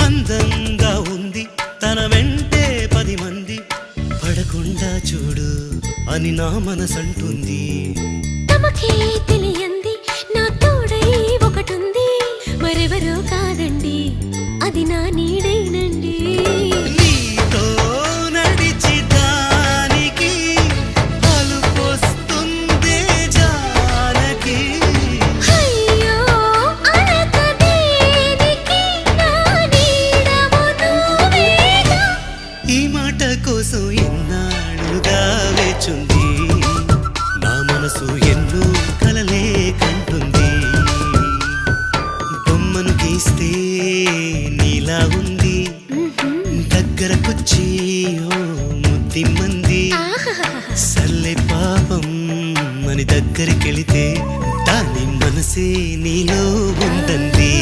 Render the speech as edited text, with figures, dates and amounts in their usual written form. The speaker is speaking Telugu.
అందంగా ఉంది తన వెంటే 10 మంది పడకుండా చూడు అని నా మనసంటుంది. తమకే తెలియంది నా తోడై ఒకటుంది, మరెవరో కాదండి అది నా నీడైనండి. నీతో నడిచి దానికి అలుపొస్తుందే జానకి. అయ్యో అనక దేనికి నా నీడవు నువ్వేగా. ఈ మాట కోసం ఎన్నాళ్ళుగా వేచుంది నా మనసు, ఎన్నో కలలే కంటుంది. బొమ్మను గీస్తే నీలా ఉంది, దగ్గరకొచ్చి ఓ ముద్దిమ్మంది. సల్లే పాపం అని దగ్గరికెళితే దాని మనసే నీలో ఉందంది.